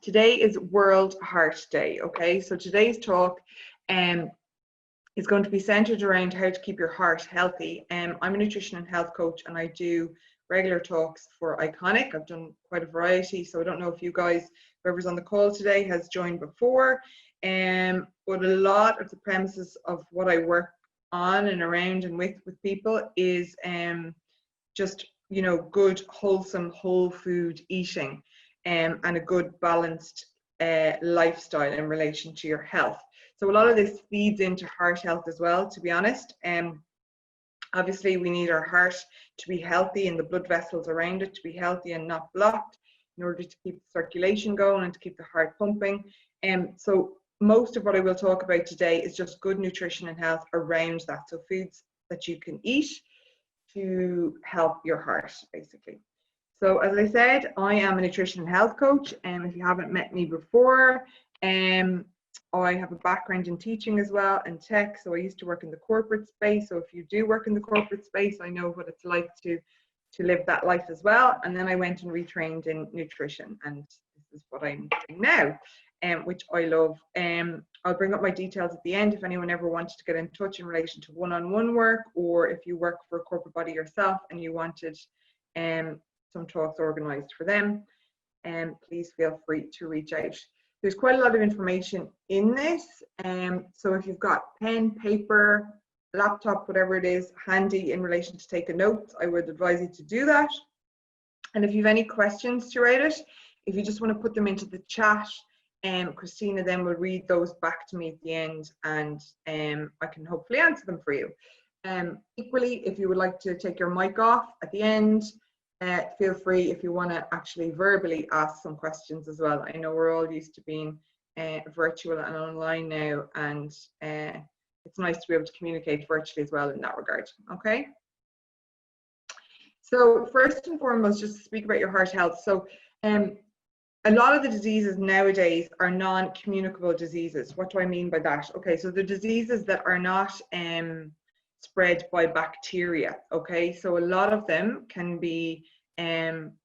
Today is World Heart Day, okay? So today's talk is going to be centered around how to keep your heart healthy. I'm a nutrition and health coach, and I do regular talks for Iconic. I've done quite a variety, so I don't know if you guys, whoever's on the call today, has joined before. But a lot of the premises of what I work on and around and with people is just, you know, good, wholesome, whole food eating and a good balanced lifestyle in relation to your health. So a lot of this feeds into heart health as well, to be honest. Obviously, we need our heart to be healthy and the blood vessels around it to be healthy and not blocked in order to keep the circulation going and to keep the heart pumping. So most of what I will talk about today is just good nutrition and health around that. So foods that you can eat to help your heart, basically. So as I said, I am a nutrition and health coach, and if you haven't met me before, I have a background in teaching as well and tech. So I used to work in the corporate space. So if you do work in the corporate space, I know what it's like to live that life as well. And then I went and retrained in nutrition, and this is what I'm doing now, which I love. I'll bring up my details at the end if anyone ever wanted to get in touch in relation to one-on-one work, or if you work for a corporate body yourself and you wanted some talks organized for them, please feel free to reach out. There's quite a lot of information in this, so if you've got pen, paper, laptop, whatever it is, handy in relation to taking notes, I would advise you to do that. And if you have any questions throughout it, if you just want to put them into the chat, Christina then will read those back to me at the end, and I can hopefully answer them for you. Equally, if you would like to take your mic off at the end, feel free if you want to actually verbally ask some questions as well. I know we're all used to being virtual and online now, and it's nice to be able to communicate virtually as well in that regard. Okay. So first and foremost, just to speak about your heart health. So a lot of the diseases nowadays are non-communicable diseases. What do I mean by that? Okay, so the diseases that are not spread by bacteria. Okay, so a lot of them can be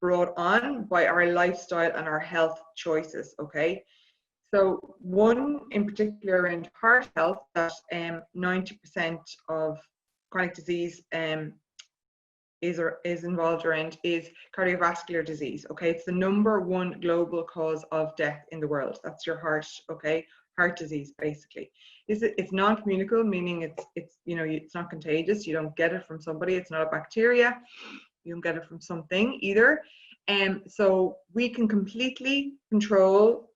brought on by our lifestyle and our health choices. Okay, so one in particular around heart health that 90% of chronic disease is involved around is cardiovascular disease. Okay, it's the #1 global cause of death in the world. That's your heart. Okay, heart disease basically. It's non-communicable, meaning it's you know, it's not contagious. You don't get it from somebody. It's not a bacteria. You don't get it from something either. So we can completely control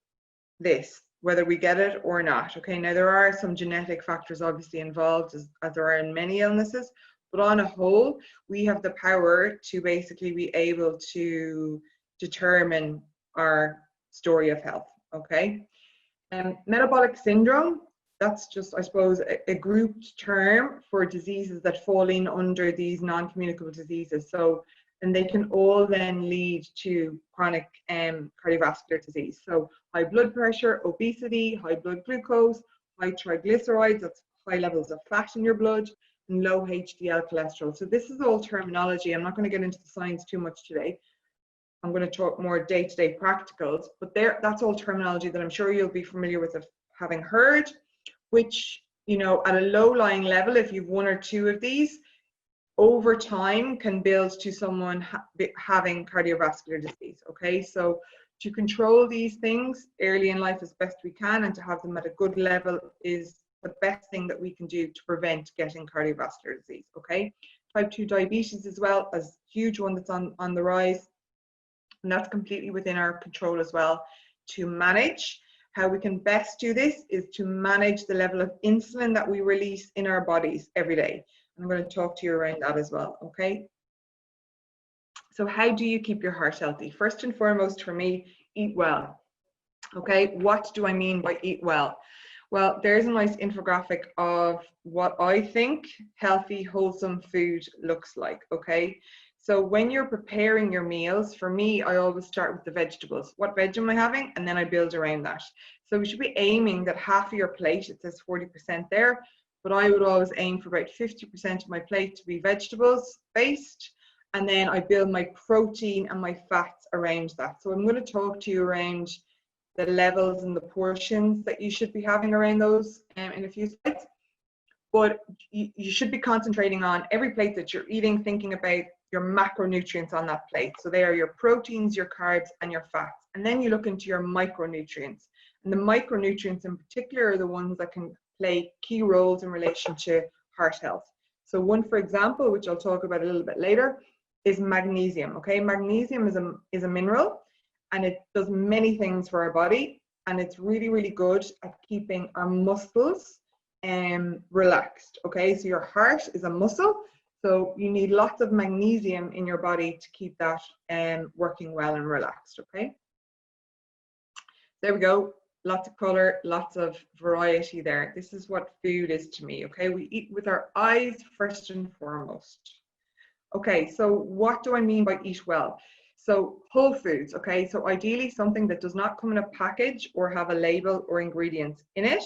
this, whether we get it or not. Okay, now there are some genetic factors obviously involved, as there are in many illnesses. But on a whole, we have the power to basically be able to determine our story of health, okay? Metabolic syndrome, that's just, I suppose, a grouped term for diseases that fall in under these non-communicable diseases. So, and they can all then lead to chronic cardiovascular disease. So high blood pressure, obesity, high blood glucose, high triglycerides, that's high levels of fat in your blood, and low HDL cholesterol. So this is all terminology. I'm not going to get into the science too much today. I'm going to talk more day-to-day practicals, but that's all terminology that I'm sure you'll be familiar with of having heard, which, you know, at a low-lying level, if you've one or two of these, over time can build to someone having cardiovascular disease. Okay, so to control these things early in life as best we can, and to have them at a good level is the best thing that we can do to prevent getting cardiovascular disease. Okay, type 2 diabetes as well, as a huge one that's on the rise, and that's completely within our control as well to manage. How we can best do this is to manage the level of insulin that we release in our bodies every day. I'm going to talk to you around that as well. Okay, so how do you keep your heart healthy? First and foremost for me, eat well. Okay, what do I mean by eat well? Well, there's a nice infographic of what I think healthy, wholesome food looks like, okay? So when you're preparing your meals, for me, I always start with the vegetables. What veg am I having? And then I build around that. So we should be aiming that half of your plate, it says 40% there, but I would always aim for about 50% of my plate to be vegetables based. And then I build my protein and my fats around that. So I'm going to talk to you around the levels and the portions that you should be having around those in a few slides. But you should be concentrating on every plate that you're eating, thinking about your macronutrients on that plate. So they are your proteins, your carbs, and your fats. And then you look into your micronutrients. And the micronutrients in particular are the ones that can play key roles in relation to heart health. So one, for example, which I'll talk about a little bit later, is magnesium. Okay, magnesium is a mineral, and it does many things for our body, and it's really, really good at keeping our muscles relaxed. Okay, so your heart is a muscle, so you need lots of magnesium in your body to keep that working well and relaxed. Okay, there we go. Lots of color, lots of variety there. This is what food is to me. Okay, we eat with our eyes first and foremost. Okay, so what do I mean by eat well? So whole foods. Okay, so ideally something that does not come in a package or have a label or ingredients in it.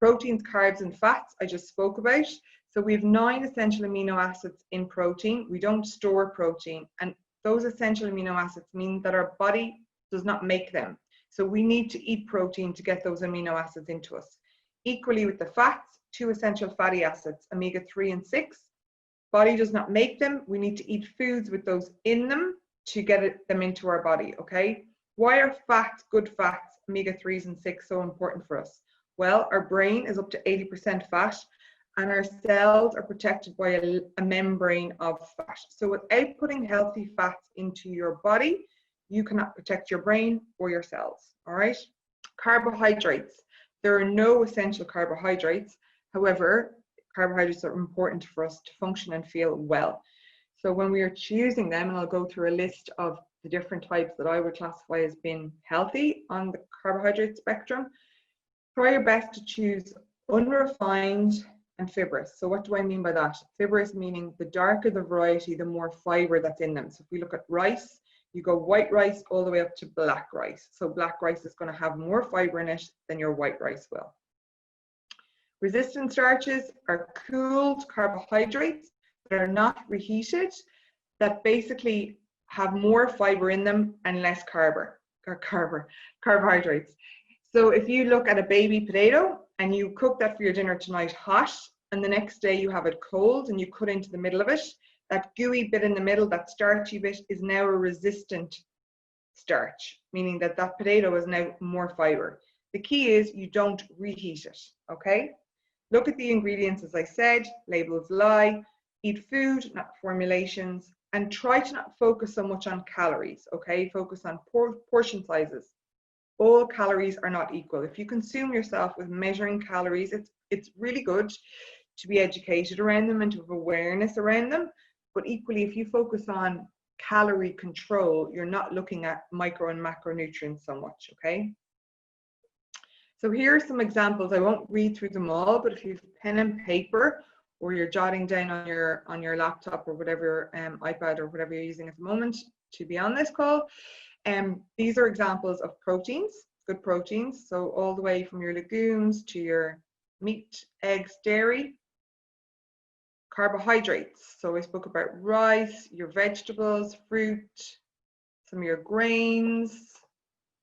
Proteins, carbs, and fats I just spoke about. So we have 9 essential amino acids in protein. We don't store protein, and those essential amino acids mean that our body does not make them. So we need to eat protein to get those amino acids into us. Equally with the fats, 2 essential fatty acids, omega-3 and 6. Body does not make them. We need to eat foods with those in them to get them into our body. Okay, why are fats, good fats, omega-3s and 6 so important for us? Well, our brain is up to 80% fat, and our cells are protected by a membrane of fat. So without putting healthy fats into your body, you cannot protect your brain or your cells. All right. Carbohydrates. There are no essential carbohydrates. However, carbohydrates are important for us to function and feel well. So when we are choosing them, and I'll go through a list of the different types that I would classify as being healthy on the carbohydrate spectrum, try your best to choose unrefined and fibrous. So what do I mean by that? Fibrous meaning the darker the variety, the more fiber that's in them. So if we look at rice, you go white rice all the way up to black rice. So black rice is going to have more fiber in it than your white rice will. Resistant starches are cooled carbohydrates that are not reheated, that basically have more fiber in them and less carbohydrates. So if you look at a baby potato and you cook that for your dinner tonight hot, and the next day you have it cold and you cut into the middle of it, that gooey bit in the middle, that starchy bit, is now a resistant starch, meaning that that potato is now more fiber. The key is you don't reheat it. Okay, look at the ingredients. As I said, labels lie. Eat food, not formulations, and try to not focus so much on calories. Okay, focus on portion sizes. All calories are not equal. If you consume yourself with measuring calories, it's really good to be educated around them and to have awareness around them. But equally, if you focus on calorie control, you're not looking at micro and macronutrients so much. Okay, so here are some examples. I won't read through them all, but if you have pen and paper, or you're jotting down on your laptop or whatever, iPad or whatever you're using at the moment to be on this call, these are examples of proteins, good proteins. So all the way from your legumes to your meat, eggs, dairy. Carbohydrates. So I spoke about rice, your vegetables, fruit, some of your grains,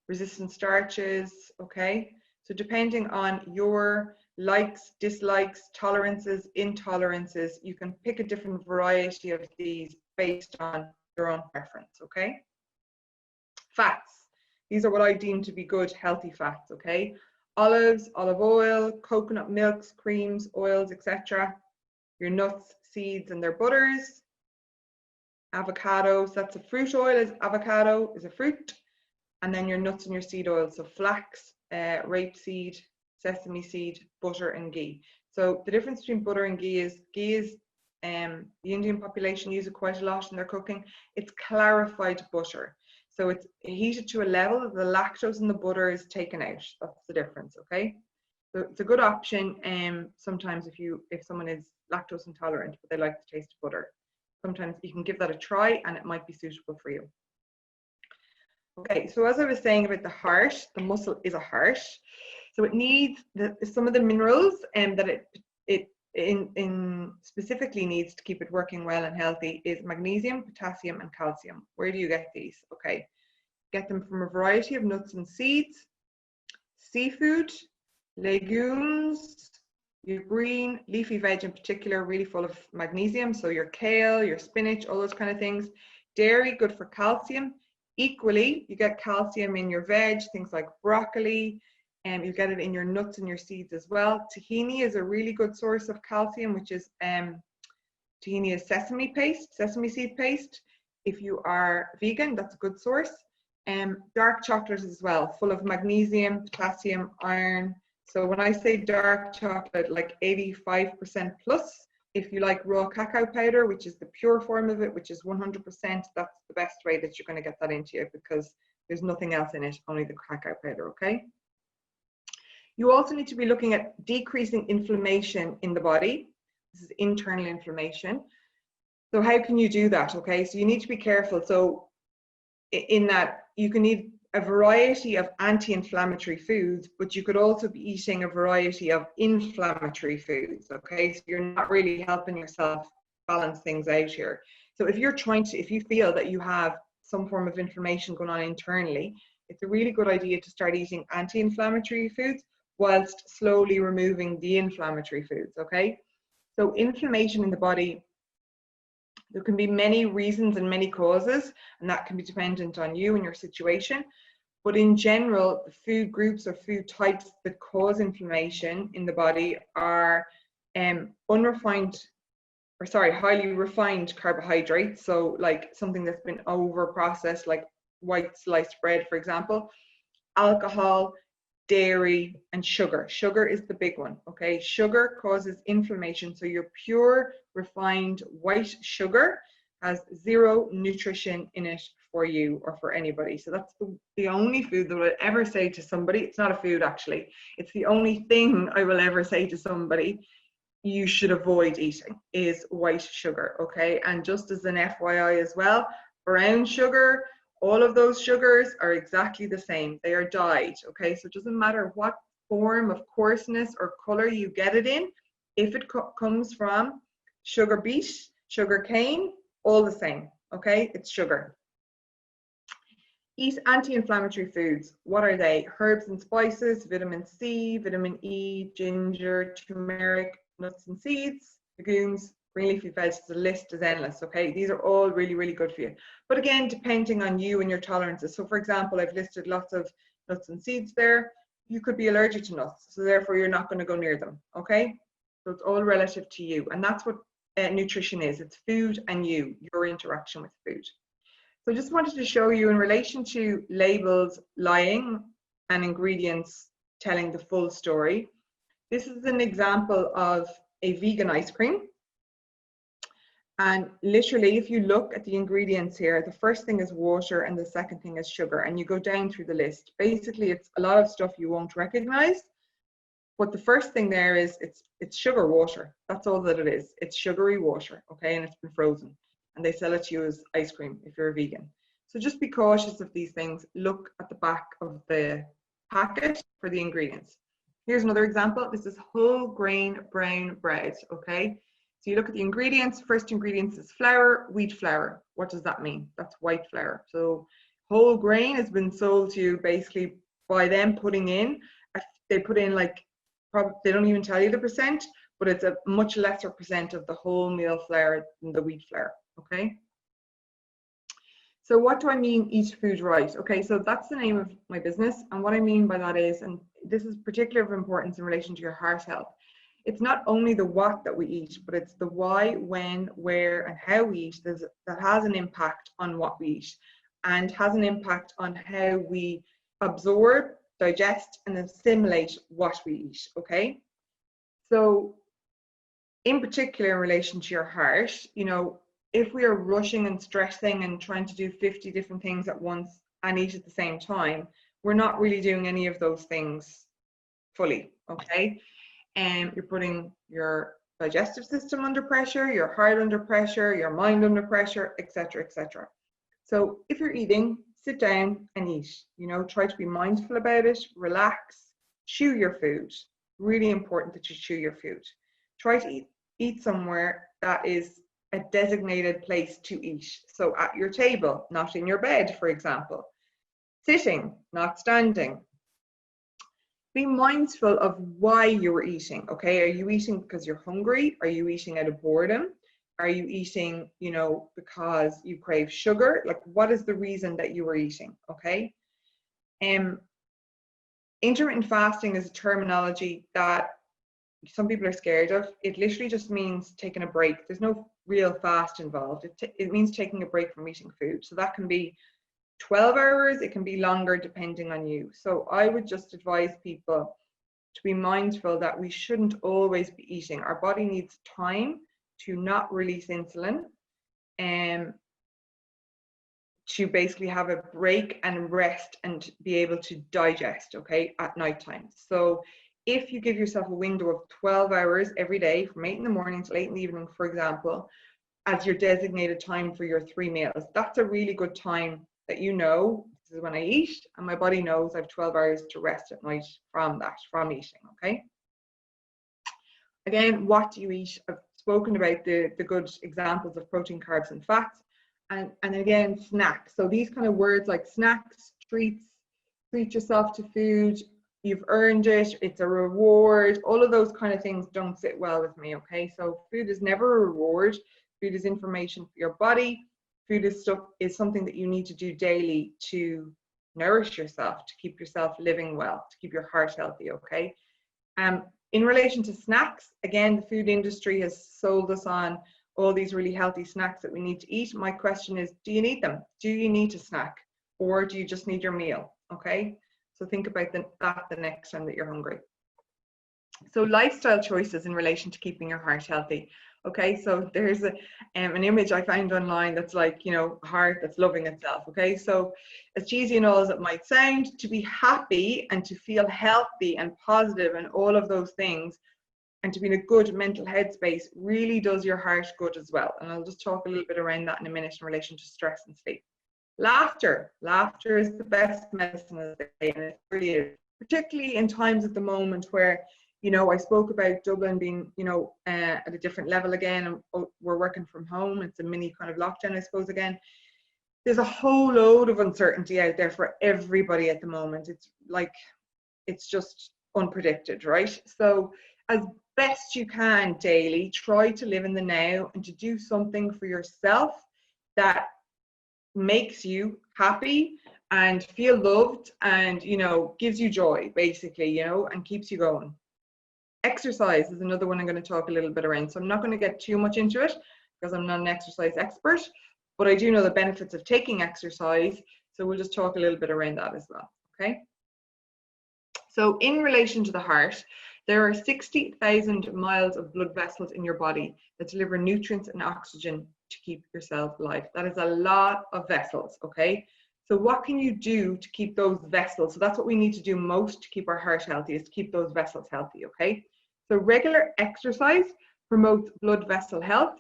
resistant starches. Okay, so depending on your likes, dislikes, tolerances, intolerances, you can pick a different variety of these based on your own preference. Okay, fats. These are what I deem to be good, healthy fats. Okay, olives, olive oil, coconut milks, creams, oils, etc. Your nuts, seeds, and their butters. Avocados, that's a fruit oil, is avocado is a fruit. And then your nuts and your seed oils, so flax, rapeseed, sesame seed, butter, and ghee. So the difference between butter and ghee is the Indian population use it quite a lot in their cooking. It's clarified butter. So it's heated to a level that the lactose in the butter is taken out. That's the difference, okay? So it's a good option sometimes if someone is lactose intolerant, but they like the taste of butter. Sometimes you can give that a try and it might be suitable for you. Okay, so as I was saying about the heart, the muscle is a heart. So it needs some of the minerals that it specifically needs to keep it working well and healthy is magnesium, potassium, and calcium. Where do you get these? Okay, get them from a variety of nuts and seeds. seafood, legumes, your green leafy veg in particular, really full of magnesium. So your kale, your spinach, all those kind of things. Dairy, good for calcium. Equally, you get calcium in your veg, things like broccoli, and you get it in your nuts and your seeds as well. Tahini is a really good source of calcium, which is tahini is sesame seed paste. If you are vegan, that's a good source. Dark chocolate as well, full of magnesium, potassium, iron. So when I say dark chocolate, like 85% plus. If you like raw cacao powder, which is the pure form of it, which is 100%, that's the best way that you're going to get that into you, because there's nothing else in it, only the cacao powder, okay? You also need to be looking at decreasing inflammation in the body. This is internal inflammation. So how can you do that, okay? So you need to be careful. So in that, you can eat a variety of anti-inflammatory foods, but you could also be eating a variety of inflammatory foods, okay? So you're not really helping yourself balance things out here. So if you feel that you have some form of inflammation going on internally, it's a really good idea to start eating anti-inflammatory foods whilst slowly removing the inflammatory foods, okay? So inflammation in the body, there can be many reasons and many causes, and that can be dependent on you and your situation. But in general, the food groups or food types that cause inflammation in the body are highly refined carbohydrates. So like something that's been over processed, like white sliced bread, for example, alcohol, dairy, and sugar. Sugar is the big one, okay? Sugar causes inflammation. So your pure refined white sugar has zero nutrition in it for you or for anybody. So that's the only food that I would ever say to somebody, it's not a food actually, it's the only thing I will ever say to somebody you should avoid eating is white sugar, okay? And just as an FYI as well, brown sugar, all of those sugars are exactly the same. They are dyed, okay? So it doesn't matter what form of coarseness or color you get it in. If it comes from sugar beet, sugar cane, all the same, okay? It's sugar. Eat anti-inflammatory foods. What are they? Herbs and spices, vitamin C, vitamin E, ginger, turmeric, nuts and seeds, legumes, green leafy veggies. The list is endless, okay? These are all really, really good for you. But again, depending on you and your tolerances. So for example, I've listed lots of nuts and seeds there. You could be allergic to nuts, so therefore you're not going to go near them, okay? So it's all relative to you. And that's what nutrition is. It's food and your interaction with food. So I just wanted to show you in relation to labels lying and ingredients telling the full story. This is an example of a vegan ice cream. And literally, if you look at the ingredients here, the first thing is water and the second thing is sugar. And you go down through the list. Basically, it's a lot of stuff you won't recognize. But the first thing there is it's sugar water. That's all that it is. It's sugary water, okay? And it's been frozen. And they sell it to you as ice cream if you're a vegan. So just be cautious of these things. Look at the back of the packet for the ingredients. Here's another example. This is whole grain brown bread, okay? So you look at the ingredients. First ingredients is flour, wheat flour. What does that mean? That's white flour. So whole grain has been sold to you basically by them putting in, they put in like, they don't even tell you the percent, but it's a much lesser percent of the wholemeal flour than the wheat flour, okay? So what do I mean eat food right? Okay, so that's the name of my business. And what I mean by that is, and this is particularly of importance in relation to your heart health, it's not only the what that we eat, but it's the why, when, where, and how we eat that has an impact on what we eat and has an impact on how we absorb, digest, and assimilate what we eat, okay? So in particular in relation to your heart, you know, if we are rushing and stressing and trying to do 50 different things at once and eat at the same time, we're not really doing any of those things fully, okay? And you're putting your digestive system under pressure, your heart under pressure, your mind under pressure, etc., etc. So if you're eating, sit down and eat. You know, try to be mindful about it, relax, chew your food. Really important that you chew your food. Try to eat somewhere that is a designated place to eat. So at your table, not in your bed, for example. Sitting, not standing. be mindful of why you're eating, okay? Are you eating because you're hungry? Are you eating out of boredom? Are you eating, you know, because you crave sugar? Like, what is the reason that you are eating, okay? Intermittent fasting is a terminology that some people are scared of. It literally just means taking a break. There's no real fast involved. It means taking a break from eating food. So that can be 12 hours, it can be longer depending on you. So I would just advise people to be mindful that we shouldn't always be eating. Our body needs time to not release insulin and to basically have a break and rest and be able to digest, okay, at nighttime. So if you give yourself a window of 12 hours every day from 8 in the morning to 8 in the evening, for example, as your designated time for your 3 meals, that's a really good time that you know, this is when I eat, and my body knows I have 12 hours to rest at night from eating, okay? Again, what do you eat? I've spoken about the good examples of protein, carbs, and fats. And again, snacks. So these kind of words like snacks, treats, treat yourself to food, you've earned it, it's a reward, all of those kind of things don't sit well with me, okay? So food is never a reward. Food is information for your body. Food is something that you need to do daily to nourish yourself, to keep yourself living well, to keep your heart healthy, okay? In relation to snacks, again, the food industry has sold us on all these really healthy snacks that we need to eat. My question is, do you need them? Do you need to snack? Or do you just need your meal, okay? So think about that the next time that you're hungry. So lifestyle choices in relation to keeping your heart healthy. Okay, so there's an image I found online that's like, you know, a heart that's loving itself. Okay, so as cheesy and all as it might sound, to be happy and to feel healthy and positive and all of those things, and to be in a good mental headspace really does your heart good as well. And I'll just talk a little bit around that in a minute in relation to stress and sleep. Laughter is the best medicine, as they say, and it really is, particularly in times at the moment where, you know, I spoke about Dublin being, you know, at a different level again, and we're working from home. It's a mini kind of lockdown, I suppose, again. There's a whole load of uncertainty out there for everybody at the moment. It's like, it's just unpredicted, right? So as best you can daily, try to live in the now and to do something for yourself that makes you happy and feel loved and, you know, gives you joy, basically, you know, and keeps you going. Exercise is another one I'm going to talk a little bit around. So I'm not going to get too much into it because I'm not an exercise expert, but I do know the benefits of taking exercise. So we'll just talk a little bit around that as well, okay? So in relation to the heart, there are 60,000 miles of blood vessels in your body that deliver nutrients and oxygen to keep yourself alive. That is a lot of vessels, okay? So what can you do to keep those vessels? So that's what we need to do most to keep our heart healthy, is to keep those vessels healthy, okay? So regular exercise promotes blood vessel health,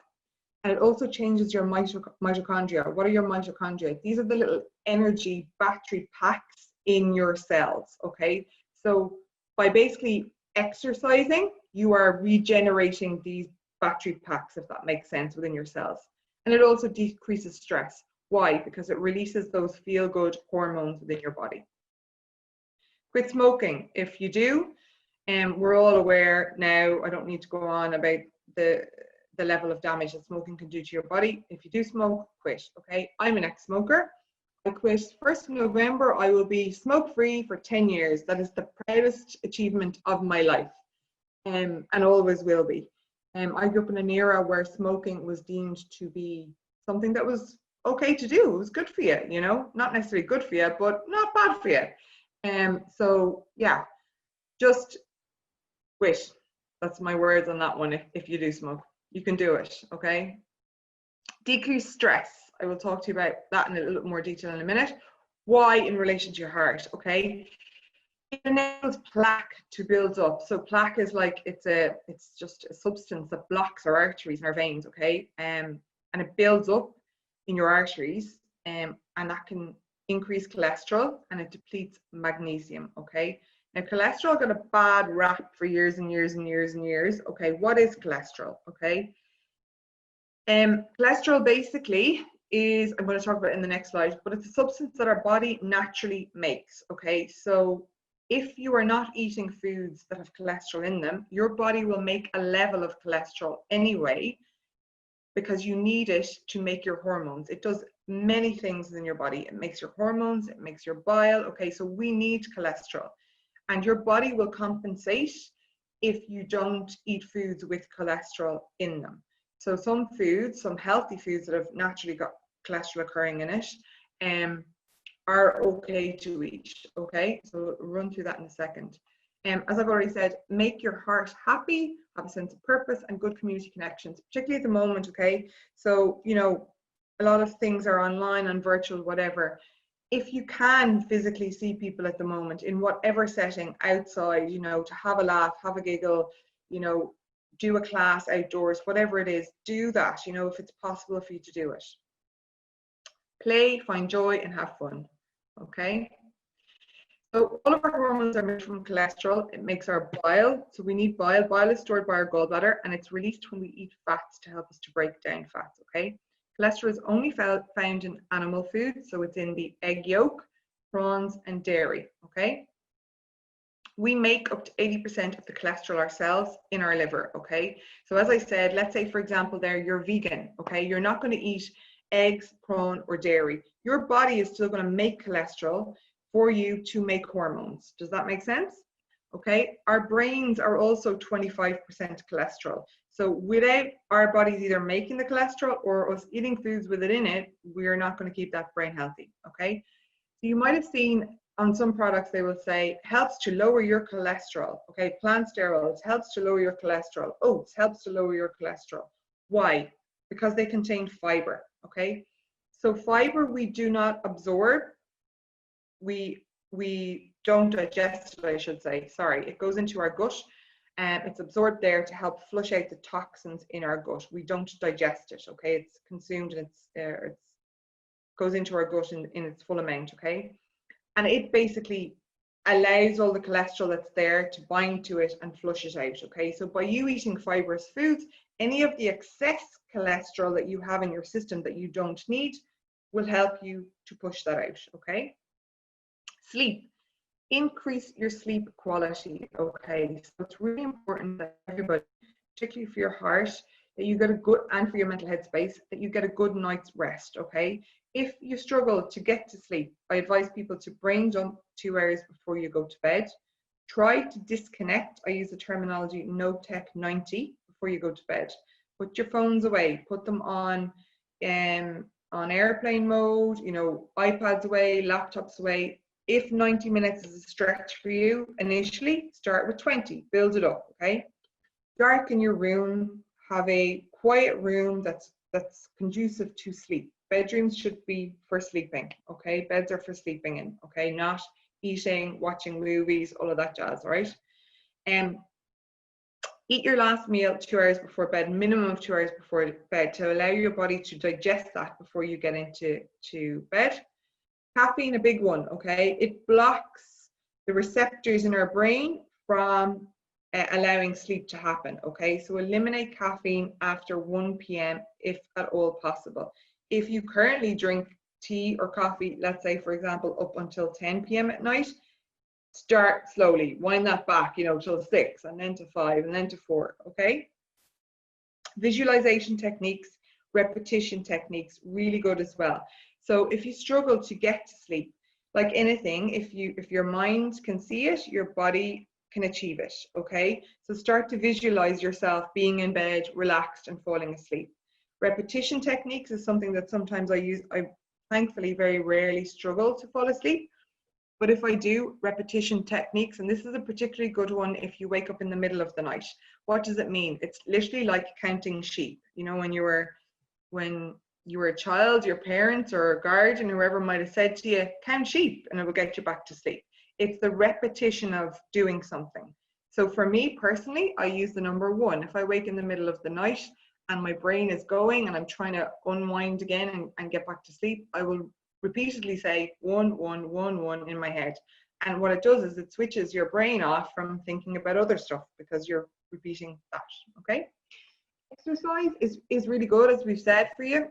and it also changes your mitochondria. What are your mitochondria? These are the little energy battery packs in your cells, okay? So by basically exercising, you are regenerating these battery packs, if that makes sense, within your cells. And it also decreases stress. Why? Because it releases those feel-good hormones within your body. Quit smoking. If you do, we're all aware now, I don't need to go on about the level of damage that smoking can do to your body. If you do smoke, quit, okay? I'm an ex-smoker. I quit 1st of November. I will be smoke-free for 10 years. That is the proudest achievement of my life, and always will be. I grew up in an era where smoking was deemed to be something that was okay to do. It was good for you, you know, not necessarily good for you, but not bad for you. So yeah, just quit. That's my words on that one. If you do smoke, you can do it, okay? Decrease stress. I will talk to you about that in a little more detail in a minute. Why in relation to your heart, okay? It enables plaque to build up. So plaque is like, it's just a substance that blocks our arteries and our veins, okay? And it builds up in your arteries, and that can increase cholesterol, and it depletes magnesium, okay? Now, cholesterol got a bad rap for years and years and years and years. Okay, what is cholesterol, okay? Cholesterol basically is, I'm going to talk about it in the next slide, but it's a substance that our body naturally makes, okay? So If you are not eating foods that have cholesterol in them, your body will make a level of cholesterol anyway, because you need it to make your hormones. It does many things in your body. It makes your hormones, it makes your bile. Okay, so we need cholesterol. And your body will compensate if you don't eat foods with cholesterol in them. So some foods, some healthy foods that have naturally got cholesterol occurring in it, are okay to eat. Okay, so we'll run through that in a second. As I've already said, make your heart happy, have a sense of purpose and good community connections, particularly at the moment. Okay, so you know, a lot of things are online and virtual, whatever. If you can physically see people at the moment in whatever setting, outside, you know, to have a laugh, have a giggle, you know, do a class outdoors, whatever it is, do that, you know, if it's possible for you to do it. Play, find joy and have fun. Okay, so all of our hormones are made from cholesterol. It makes our bile, so we need bile. Bile is stored by our gallbladder and it's released when we eat fats to help us to break down fats. Okay, cholesterol is only found in animal foods, so it's in the egg yolk, prawns and dairy. Okay, we make up to 80% of the cholesterol ourselves in our liver. Okay, so as I said, let's say for example there you're vegan. Okay, you're not going to eat eggs, prawn or dairy. Your body is still going to make cholesterol for you to make hormones. Does that make sense? Okay, our brains are also 25% cholesterol. So without our bodies either making the cholesterol or us eating foods with it in it, we're not going to keep that brain healthy. Okay, so you might have seen on some products they will say helps to lower your cholesterol. Okay, plant sterols helps to lower your cholesterol. Oats helps to lower your cholesterol. Why? Because they contain fiber. Okay, so fiber we do not absorb. We don't digest it, I should say. Sorry, it goes into our gut and it's absorbed there to help flush out the toxins in our gut. We don't digest it. Okay, it's consumed and it goes into our gut in its full amount. Okay, and it basically allows all the cholesterol that's there to bind to it and flush it out. Okay, so by you eating fibrous foods, any of the excess cholesterol that you have in your system that you don't need will help you to push that out. Okay, sleep. Increase your sleep quality. Okay, so it's really important that everybody, particularly for your heart, that you get a good, and for your mental headspace, that you get a good night's rest. Okay, if you struggle to get to sleep, I advise people to brain dump 2 hours before you go to bed. Try to disconnect. I use the terminology no tech 90 before you go to bed. Put your phones away, put them on airplane mode, you know, iPads away, laptops away. If 90 minutes is a stretch for you initially, start with 20, build it up. Okay, darken your room, have a quiet room that's conducive to sleep. Bedrooms should be for sleeping. Okay, beds are for sleeping in. Okay, not eating, watching movies, all of that jazz. All right, eat your last meal 2 hours before bed, minimum of 2 hours before bed, to allow your body to digest that before you get into bed. Caffeine, a big one. Okay, it blocks the receptors in our brain from allowing sleep to happen. Okay, so eliminate caffeine after 1 p.m. if at all possible. If you currently drink tea or coffee, let's say for example up until 10 p.m. at night, start slowly, wind that back, you know, till 6 and then to 5 and then to 4. Okay, visualization techniques, repetition techniques, really good as well. So if you struggle to get to sleep, like anything, if your mind can see it, your body can achieve it. Okay, so start to visualize yourself being in bed, relaxed and falling asleep. Repetition techniques is something that sometimes I use. I thankfully very rarely struggle to fall asleep, but if I do, repetition techniques, and this is a particularly good one if you wake up in the middle of the night. What does it mean? It's literally like counting sheep. You know, when you were a child, your parents or a guardian, whoever might have said to you, count sheep and it will get you back to sleep. It's the repetition of doing something. So for me personally, I use the number 1. If I wake in the middle of the night and my brain is going and I'm trying to unwind again and get back to sleep, I will repeatedly say 1, 1, 1, 1 in my head. And what it does is it switches your brain off from thinking about other stuff because you're repeating that. Okay. Exercise is really good, as we've said, for you,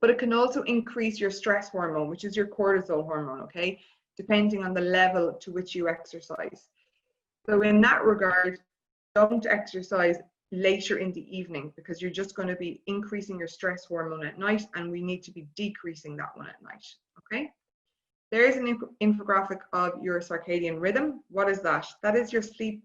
but it can also increase your stress hormone, which is your cortisol hormone. Okay, depending on the level to which you exercise. So in that regard, don't exercise later in the evening, because you're just going to be increasing your stress hormone at night, and we need to be decreasing that one at night. Okay. There's an infographic of your circadian rhythm. What is that? That is your sleep,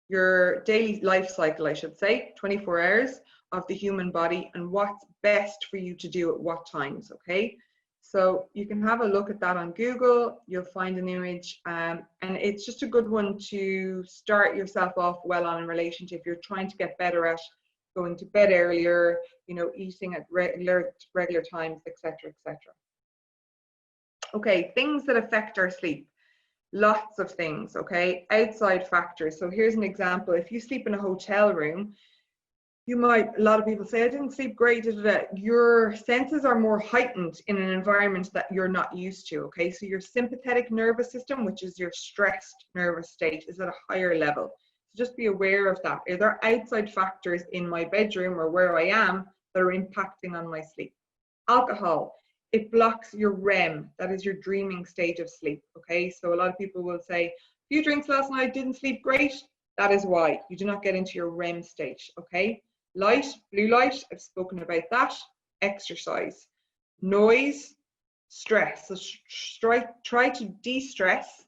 your daily life cycle, I should say, 24 hours of the human body, and what's best for you to do at what times. Okay. So you can have a look at that on Google. You'll find an image, and it's just a good one to start yourself off well on in relation to if you're trying to get better at going to bed earlier, you know, eating at regular times, etc., etc. Okay, things that affect our sleep. Lots of things, okay? Outside factors. So here's an example. If you sleep in a hotel room, you might, a lot of people say, I didn't sleep great. Your senses are more heightened in an environment that you're not used to, okay? So your sympathetic nervous system, which is your stressed nervous state, is at a higher level. So just be aware of that. Are there outside factors in my bedroom or where I am that are impacting on my sleep? Alcohol, it blocks your REM, that is your dreaming stage of sleep, okay? So a lot of people will say, a few drinks last night, didn't sleep great. That is why you do not get into your REM stage, okay? Light, blue light, I've spoken about that. Exercise, noise, stress. So try to de-stress,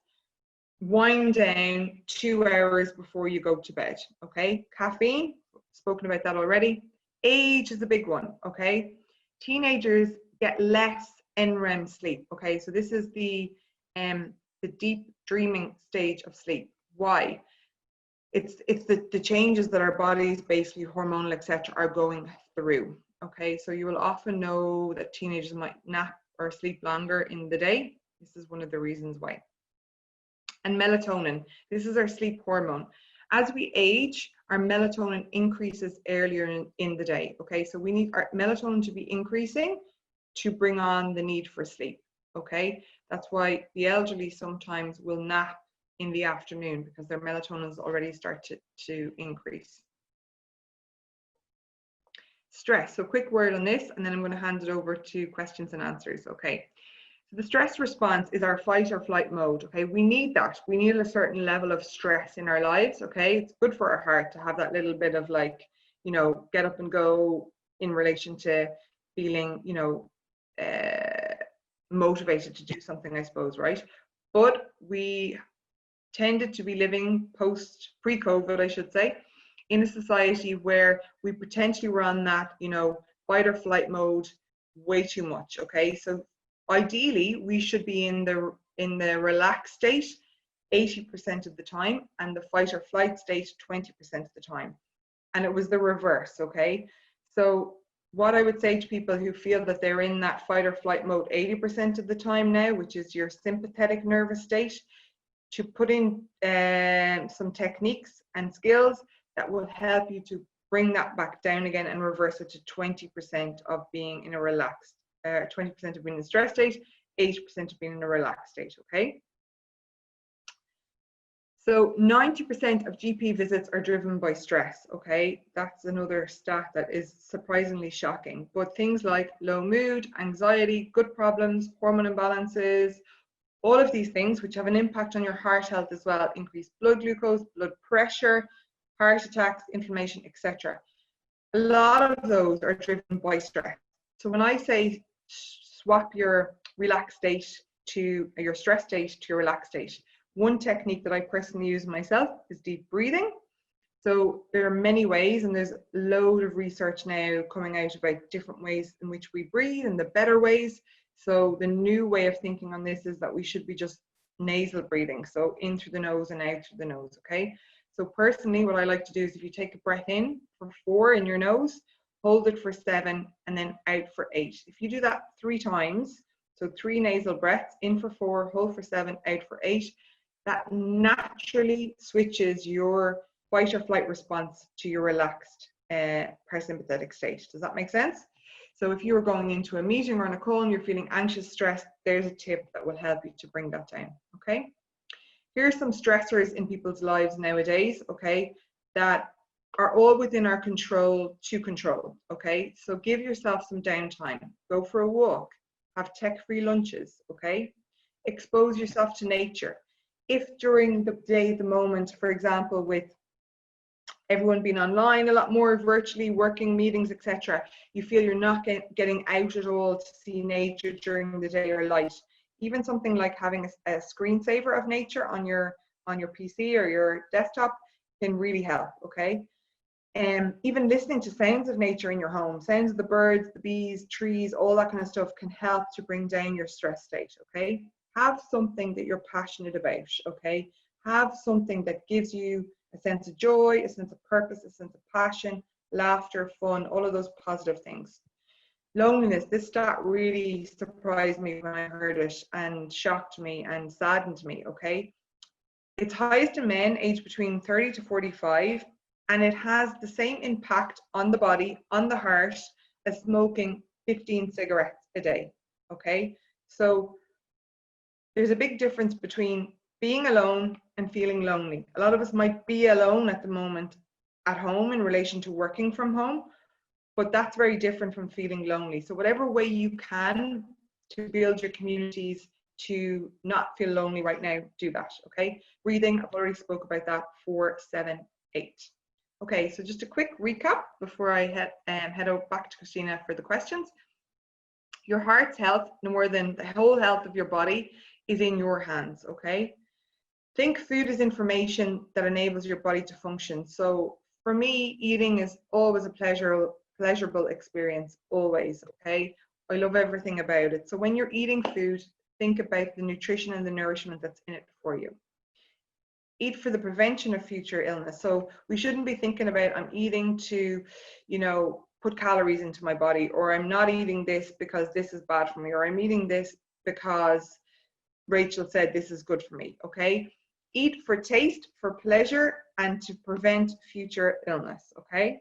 wind down 2 hours before you go to bed, okay? Caffeine, spoken about that already. Age is a big one, okay? Teenagers get less NREM sleep, okay? So this is the deep dreaming stage of sleep. Why? It's the changes that our bodies, basically hormonal, etc., are going through. Okay, so you will often know that teenagers might nap or sleep longer in the day. This is one of the reasons why. And melatonin, this is our sleep hormone. As we age, our melatonin increases earlier in the day. Okay, so we need our melatonin to be increasing to bring on the need for sleep. Okay, that's why the elderly sometimes will nap in the afternoon, because their melatonin already start to increase. Stress, so quick word on this, and then I'm going to hand it over to questions and answers. Okay, so the stress response is our fight or flight mode. Okay, we need that. We need a certain level of stress in our lives. Okay, it's good for our heart to have that little bit of, like, you know, get up and go in relation to feeling, you know, motivated to do something, I suppose, right? But we tended to be living pre-COVID, I should say, in a society where we potentially were on that, you know, fight or flight mode way too much. Okay, so ideally we should be in the relaxed state 80% of the time, and the fight or flight state 20% of the time. And it was the reverse. Okay, so what I would say to people who feel that they're in that fight or flight mode 80% of the time now, which is your sympathetic nervous state, to put in some techniques and skills that will help you to bring that back down again and reverse it to 20% of being in a relaxed, 20% of being in a stress state, 80% of being in a relaxed state, okay? So 90% of GP visits are driven by stress, okay? That's another stat that is surprisingly shocking. But things like low mood, anxiety, gut problems, hormone imbalances, all of these things, which have an impact on your heart health as well, increased blood glucose, blood pressure, heart attacks, inflammation, etc. A lot of those are driven by stress. So when I say swap your relaxed state to your stress state to your relaxed state, one technique that I personally use myself is deep breathing. So there are many ways, and there's a load of research now coming out about different ways in which we breathe and the better ways. So the new way of thinking on this is that we should be just nasal breathing. So in through the nose and out through the nose, okay? So personally, what I like to do is if you take a breath in for 4 in your nose, hold it for 7, and then out for 8. If you do that 3 times, so 3 nasal breaths, in for 4, hold for 7, out for 8, that naturally switches your fight or flight response to your relaxed parasympathetic state. Does that make sense? So if you are going into a meeting or on a call and you're feeling anxious, stressed, there's a tip that will help you to bring that down, okay? Here are some stressors in people's lives nowadays, okay, that are all within our control to control, okay? So give yourself some downtime. Go for a walk. Have tech-free lunches, okay? expose yourself to nature. If during the day, the moment, for example, with everyone being online a lot more, virtually working, meetings, etc., you feel you're not getting out at all to see nature during the day or light, even something like having a screensaver of nature on your PC or your desktop can really help, okay? Even listening to sounds of nature in your home, sounds of the birds, the bees, trees, all that kind of stuff can help to bring down your stress state, okay? Have something that you're passionate about, okay? Have something that gives you a sense of joy, a sense of purpose, a sense of passion, laughter, fun, all of those positive things. Loneliness, this stat really surprised me when I heard it and shocked me and saddened me, okay? It's highest in men aged between 30 to 45, and it has the same impact on the body, on the heart, as smoking 15 cigarettes a day, okay? So there's a big difference between being alone and feeling lonely. A lot of us might be alone at the moment at home in relation to working from home, but that's very different from feeling lonely. So whatever way you can to build your communities to not feel lonely right now, do that, okay? Breathing, I've already spoke about that, 4, 7, 8. Okay, so just a quick recap before I head over back to Christina for the questions. Your heart's health, no more than the whole health of your body, is in your hands, okay? Think food is information that enables your body to function. So for me, eating is always a pleasurable experience, always, okay? I love everything about it. So when you're eating food, think about the nutrition and the nourishment that's in it for you. Eat for the prevention of future illness. So we shouldn't be thinking about, I'm eating to, you know, put calories into my body, or I'm not eating this because this is bad for me, or I'm eating this because Rachel said this is good for me, okay? Eat for taste, for pleasure, and to prevent future illness, okay?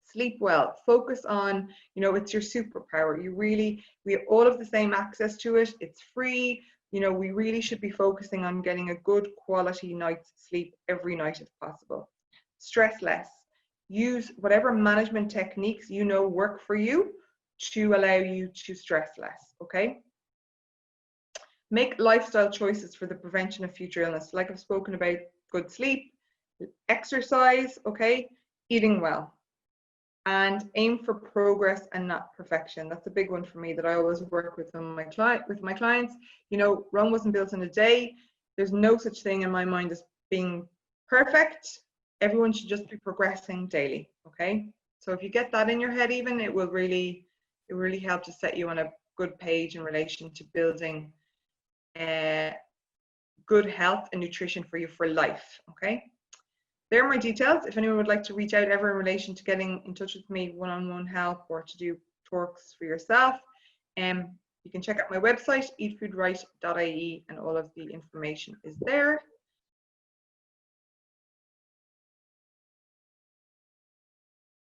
Sleep well. Focus on, you know, it's your superpower. We have all of the same access to it. It's free. You know, we really should be focusing on getting a good quality night's sleep every night if possible. Stress less. Use whatever management techniques you know work for you to allow you to stress less, okay? Make lifestyle choices for the prevention of future illness. Like I've spoken about, good sleep, exercise, okay? Eating well. And aim for progress and not perfection. That's a big one for me that I always work with my clients. You know, Rome wasn't built in a day. There's no such thing in my mind as being perfect. Everyone should just be progressing daily, okay? So if you get that in your head even, it will really help to set you on a good page in relation to building good health and nutrition for you for life, okay? There are my details. If anyone would like to reach out ever in relation to getting in touch with me, one-on-one help, or to do talks for yourself, you can check out my website, eatfoodright.ie, and all of the information is there.